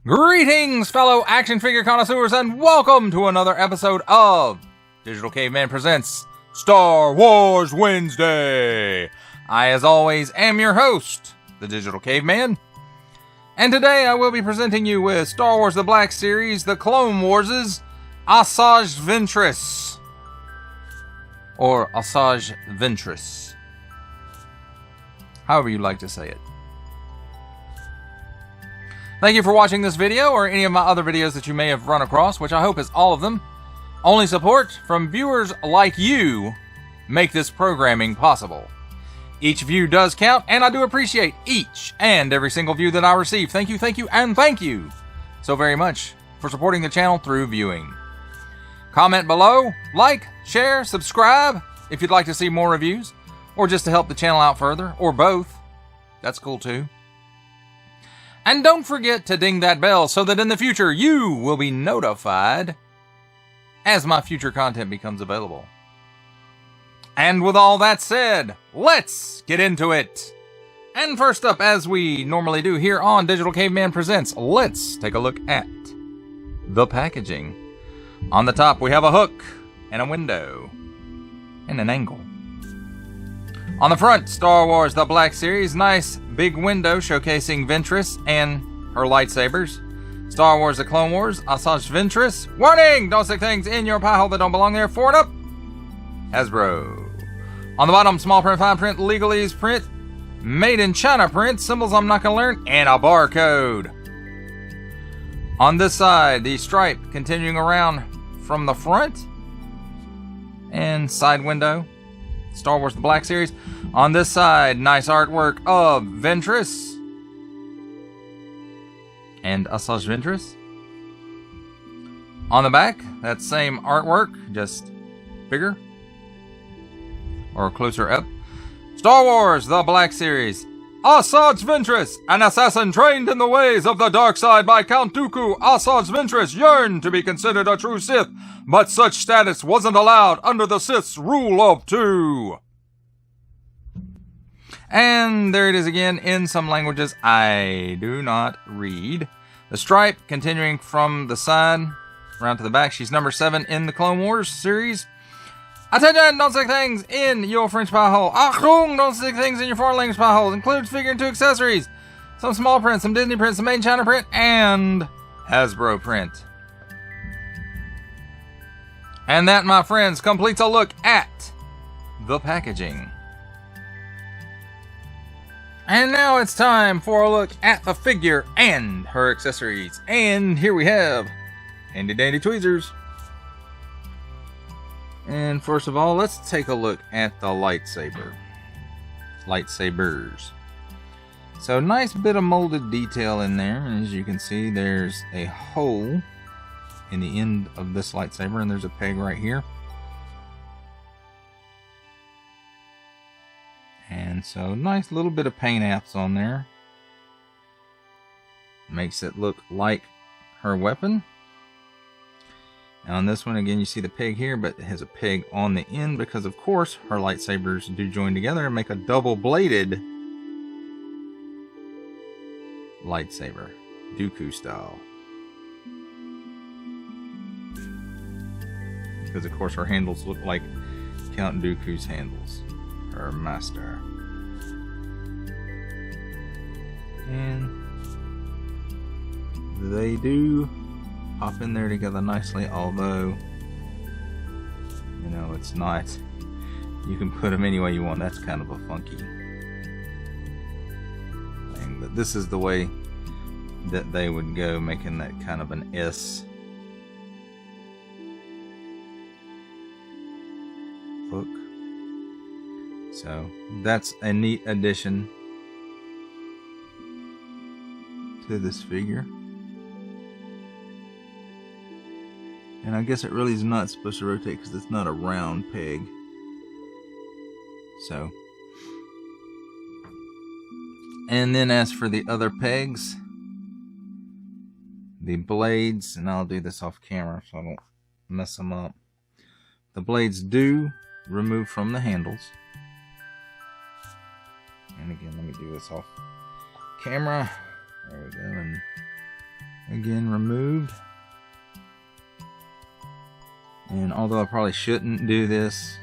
Greetings, fellow action figure connoisseurs, and welcome to another episode of Digital Caveman Presents Star Wars Wednesday. I, as always, am your host, the Digital Caveman, and today I will be presenting you with Star Wars The Black Series, The Clone Wars' Asajj Ventress, or Asajj Ventress, however you like to say it. Thank you for watching this video, or any of my other videos that you may have run across, which I hope is all of them. Only support from viewers like you make this programming possible. Each view does count, and I do appreciate each and every single view that I receive. Thank you, and thank you so very much for supporting the channel through viewing. Comment below, like, share, subscribe if you'd like to see more reviews, or just to help the channel out further, or both. That's cool too. And don't forget to ding that bell so that in the future you will be notified as my future content becomes available. And with all that said, let's get into it. And first up, as we normally do here on Digital Caveman Presents, let's take a look at the packaging. On the top, we have a hook and a window and an angle. On the front, Star Wars The Black Series, nice big window showcasing Ventress and her lightsabers. Star Wars The Clone Wars, Asajj Ventress. Warning! Don't stick things in your pie hole that don't belong there. 4 and up. Hasbro. On the bottom, small print, fine print, legalese print, made in China print, symbols I'm not going to learn, and a barcode. On this side, the stripe continuing around from the front and side window. Star Wars The Black Series. On this side, nice artwork of Ventress and Asajj Ventress. On the back, that same artwork, just bigger or closer up. Star Wars The Black Series. Asajj Ventress, an assassin trained in the ways of the dark side by Count Dooku. Asajj Ventress yearned to be considered a true Sith, but such status wasn't allowed under the Sith's rule of 2. And there it is again in some languages I do not read. The stripe continuing from the side around to the back. She's number 7 in the Clone Wars series. Attention! Don't stick things in your French pie hole. Achtung! Don't stick things in your foreign language pie hole. Includes figure and 2 accessories. Some small print, some Disney print, some made in China print, and Hasbro print. And that, my friends, completes a look at the packaging. And now it's time for a look at the figure and her accessories. And here we have handy dandy tweezers. And first of all, let's take a look at the lightsabers. So nice bit of molded detail in there. And as you can see, there's a hole in the end of this lightsaber, and there's a peg right here. And so nice little bit of paint apps on there. Makes it look like her weapon. And on this one, again, you see the peg here, but it has a peg on the end because, of course, her lightsabers do join together and make a double-bladed lightsaber, Dooku style. Because, of course, her handles look like Count Dooku's handles, her master. And they do pop in there together nicely, although, you know, it's not, you can put them any way you want. That's kind of a funky thing, but this is the way that they would go, making that kind of an S hook. So that's a neat addition to this figure. And I guess it really is not supposed to rotate because it's not a round peg. So. And then as for the other pegs, the blades, and I'll do this off camera so I don't mess them up. The blades do remove from the handles. And again, let me do this off camera. There we go. And again removed. And although I probably shouldn't do this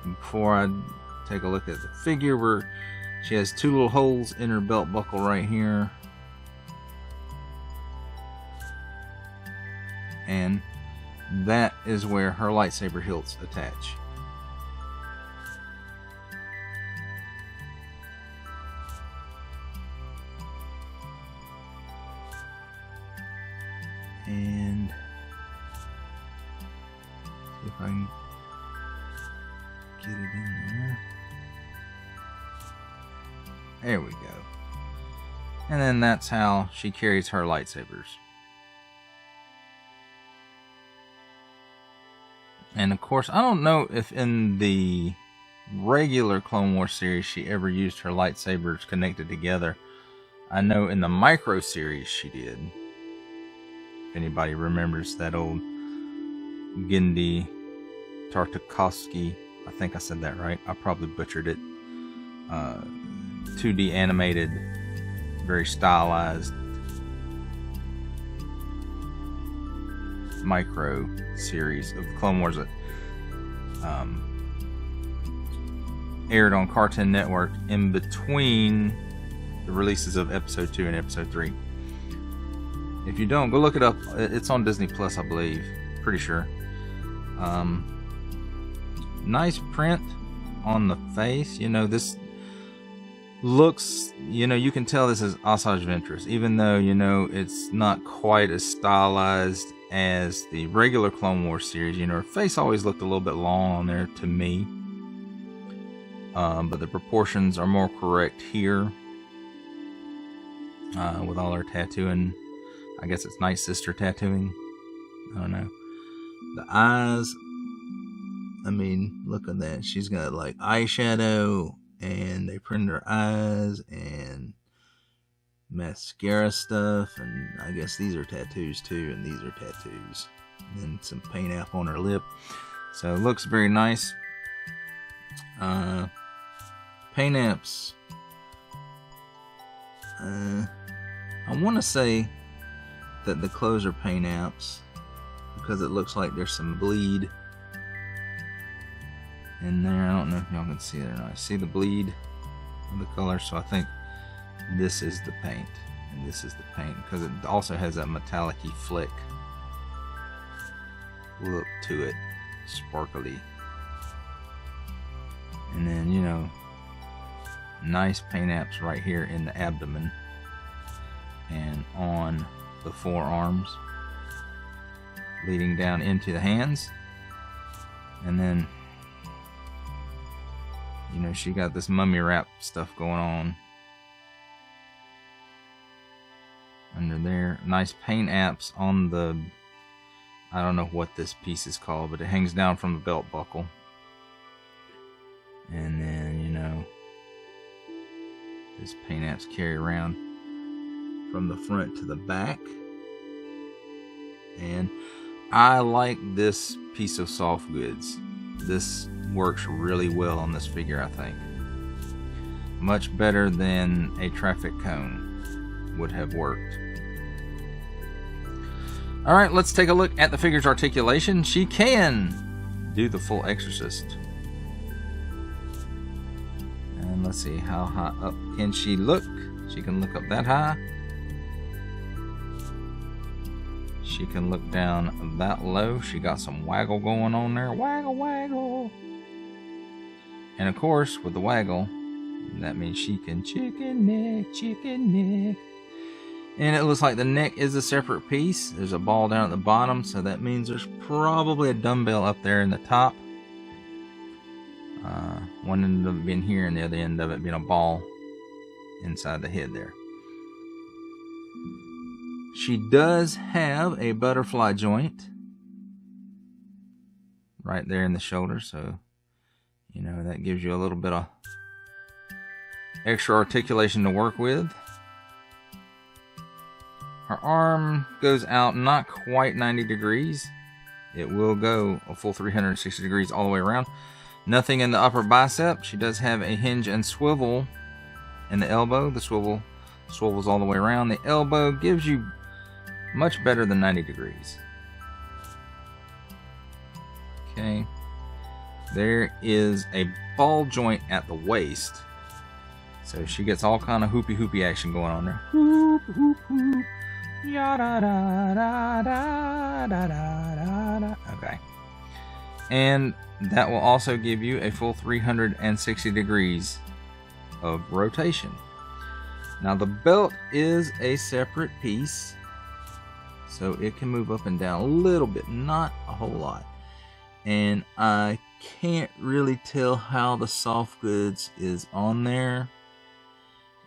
before I take a look at the figure, where she has two little holes in her belt buckle right here. And that is where her lightsaber hilts attach. And see if I can get it in there. There we go. And then that's how she carries her lightsabers. And of course, I don't know if in the regular Clone Wars series she ever used her lightsabers connected together. I know in the Micro series she did. If anybody remembers that old Genndy Tartakovsky, I think I said that right. I probably butchered it. 2D animated, very stylized Micro series of the Clone Wars that aired on Cartoon Network in between the releases of Episode 2 and Episode 3. If you don't, go look it up. It's on Disney Plus, I believe. Pretty sure. Nice print on the face. You know, this looks, you know, you can tell this is Asajj Ventress, even though, you know, it's not quite as stylized as the regular Clone Wars series. You know, her face always looked a little bit long on there to me. But the proportions are more correct here. With all her tattooing. I guess it's Night Sister tattooing. I don't know. The eyes. I mean, look at that. She's got like eyeshadow. And they printed her eyes. And mascara stuff. And I guess these are tattoos too. And these are tattoos. And then some paint app on her lip. So it looks very nice. Paint apps. I want to say that the clothes are paint apps because it looks like there's some bleed in there. I don't know if y'all can see it or not. See the bleed of the color? So I think this is the paint and this is the paint because it also has that metallic-y flick look to it, sparkly. And then, you know, nice paint apps right here in the abdomen and on the forearms, leading down into the hands. And then, you know, she got this mummy wrap stuff going on under there. Nice paint apps on the, I don't know what this piece is called, but it hangs down from the belt buckle. And then, you know, this paint apps carry around from the front to the back. And I like this piece of soft goods. This works really well on this figure, I think. Much better than a traffic cone would have worked. Alright, let's take a look at the figure's articulation. She can do the full Exorcist. And let's see, how high up can she look? She can look up that high. She can look down that low. She got some waggle going on there. Waggle, waggle. And of course, with the waggle, that means she can chicken neck, chicken neck. And it looks like the neck is a separate piece. There's a ball down at the bottom, so that means there's probably a dumbbell up there in the top. One end of it being here and the other end of it being a ball inside the head there. She does have a butterfly joint right there in the shoulder, so you know that gives you a little bit of extra articulation to work with. Her arm goes out not quite 90 degrees. It will go a full 360 degrees all the way around. Nothing in the upper bicep. She does have a hinge and swivel in the elbow. The swivel Swivels all the way around. The elbow gives you much better than 90 degrees. Okay. There is a ball joint at the waist. So she gets all kind of hoopy action going on there. Hoop, hoop, hoop. Ya da da da da da da da. Okay. And that will also give you a full 360 degrees of rotation. Now the belt is a separate piece, so it can move up and down a little bit, not a whole lot. And I can't really tell how the soft goods is on there.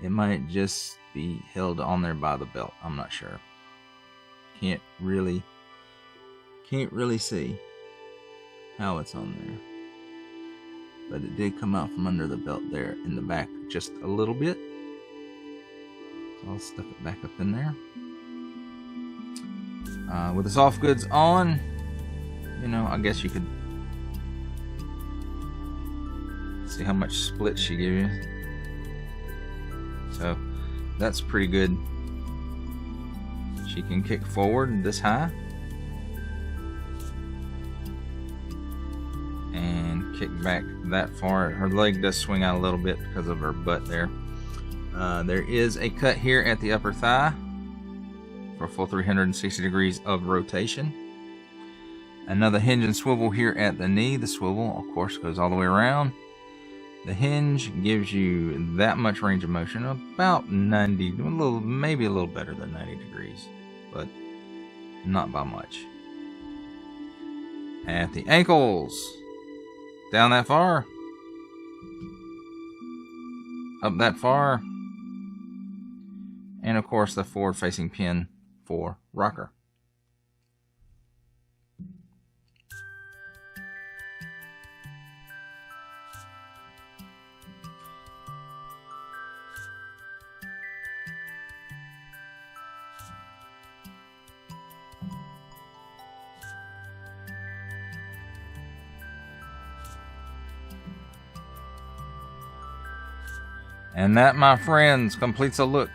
It might just be held on there by the belt. I'm not sure. Can't really see how it's on there. But it did come out from under the belt there in the back just a little bit. So I'll stuff it back up in there. With the soft goods on, you know, I guess you could see how much split she gave you. So that's pretty good. She can kick forward this high and kick back that far. Her leg does swing out a little bit because of her butt there. There is a cut here at the upper thigh for a full 360 degrees of rotation. Another hinge and swivel here at the knee. The swivel, of course, goes all the way around. The hinge gives you that much range of motion, about 90, maybe a little better than 90 degrees, but not by much. At the ankles, down that far, up that far, and of course the forward-facing pin for rocker. And that, my friends, completes a look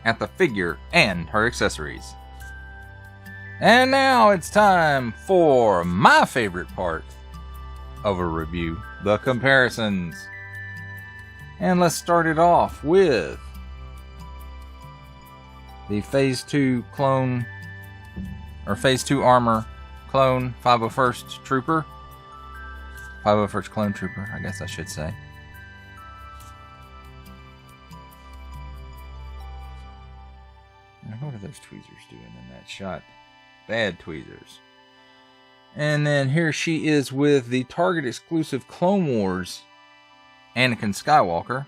at the figure and her accessories. And now it's time for my favorite part of a review, the comparisons. And let's start it off with the Phase 2 clone, or Phase 2 armor clone 501st Trooper. 501st Clone Trooper, I guess I should say. What are those tweezers doing in that shot? Bad tweezers. And then here she is with the Target exclusive Clone Wars Anakin Skywalker.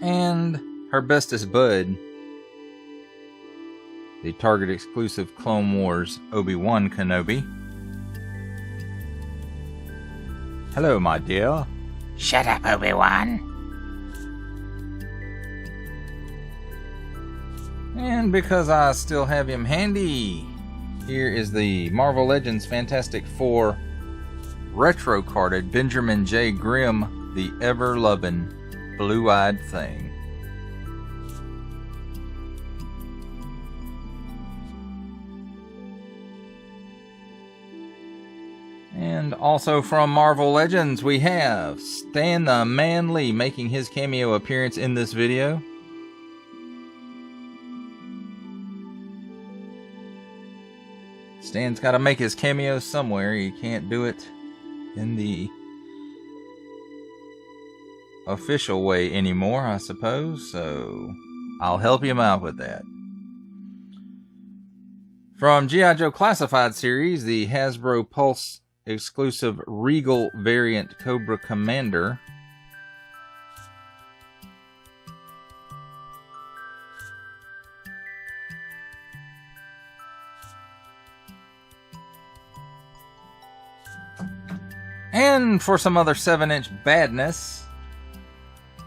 And her bestest bud, the Target exclusive Clone Wars Obi-Wan Kenobi. Hello, my dear. Shut up, Obi-Wan. And because I still have him handy, here is the Marvel Legends Fantastic Four retro carded Benjamin J. Grimm, the ever-loving blue-eyed thing. And also from Marvel Legends, we have Stan the Man Lee making his cameo appearance in this video. Stan's got to make his cameo somewhere. He can't do it in the official way anymore, I suppose. So I'll help him out with that. From G.I. Joe Classified series, the Hasbro Pulse exclusive Regal variant Cobra Commander. And for some other 7-inch badness,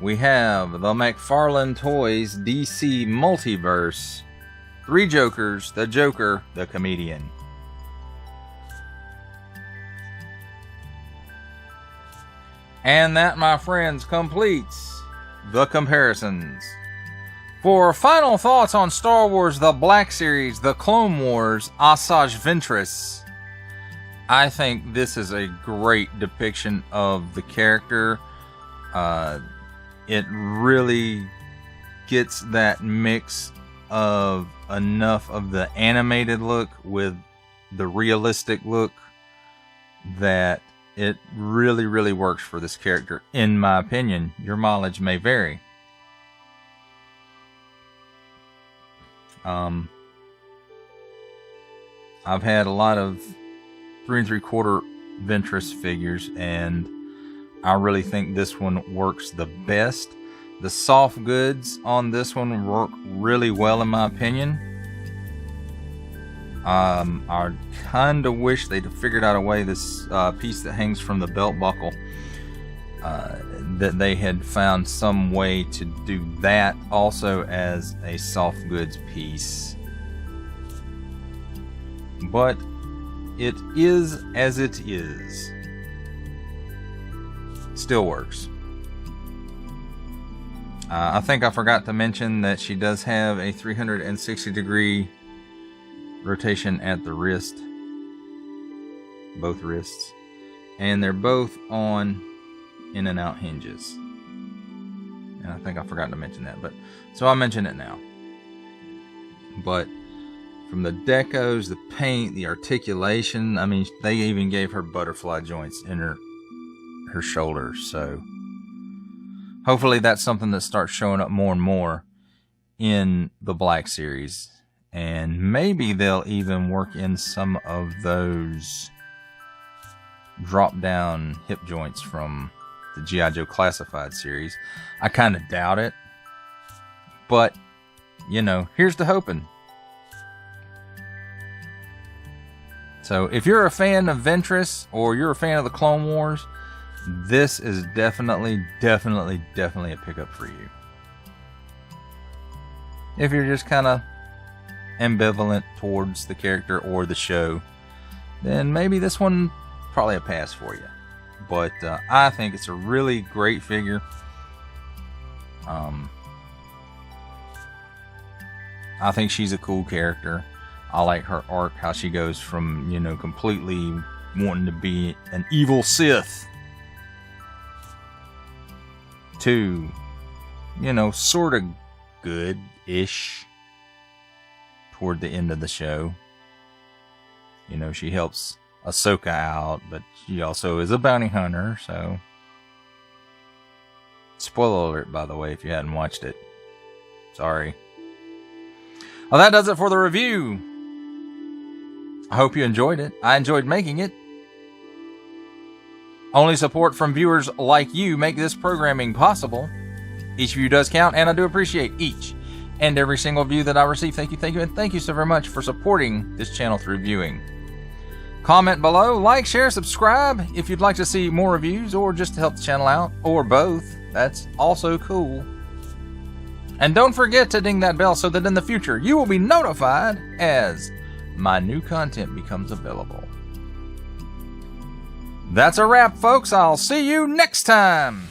we have the McFarlane Toys DC Multiverse. 3 Jokers, the Joker, the Comedian. And that, my friends, completes the comparisons. For final thoughts on Star Wars The Black Series, The Clone Wars, Asajj Ventress, I think this is a great depiction of the character. It really gets that mix of enough of the animated look with the realistic look that it really, really works for this character, in my opinion. Your mileage may vary. I've had a lot of 3 3/4 Ventress figures, and I really think this one works the best. The soft goods on this one work really well, in my opinion. I kind of wish they'd figured out a way, this piece that hangs from the belt buckle, that they had found some way to do that also as a soft goods piece. But it is as it is. Still works. I think I forgot to mention that she does have a 360-degree rotation at the wrist. Both wrists. And they're both on in and out hinges. And I think I forgot to mention that, but so I'll mention it now. But from the decos, the paint, the articulation, I mean, they even gave her butterfly joints in her shoulders. So hopefully that's something that starts showing up more and more in the Black Series. And maybe they'll even work in some of those drop-down hip joints from the G.I. Joe Classified series. I kind of doubt it. But, you know, here's to hoping. So, if you're a fan of Ventress, or you're a fan of the Clone Wars, this is definitely a pickup for you. If you're just kind of ambivalent towards the character or the show, then maybe this one probably a pass for you. But I think it's a really great figure. I think she's a cool character. I like her arc, how she goes from, you know, completely wanting to be an evil Sith to, you know, sort of good-ish toward the end of the show. You know, she helps Ahsoka out, but she also is a bounty hunter, so... Spoiler alert, by the way, if you hadn't watched it. Sorry. Well, that does it for the review. I hope you enjoyed it. I enjoyed making it. Only support from viewers like you make this programming possible. Each view does count, and I do appreciate each and every single view that I receive. Thank you, and thank you so very much for supporting this channel through viewing. Comment below, like, share, subscribe if you'd like to see more reviews, or just to help the channel out, or both. That's also cool. And don't forget to ding that bell so that in the future you will be notified as my new content becomes available. That's a wrap, folks. I'll see you next time.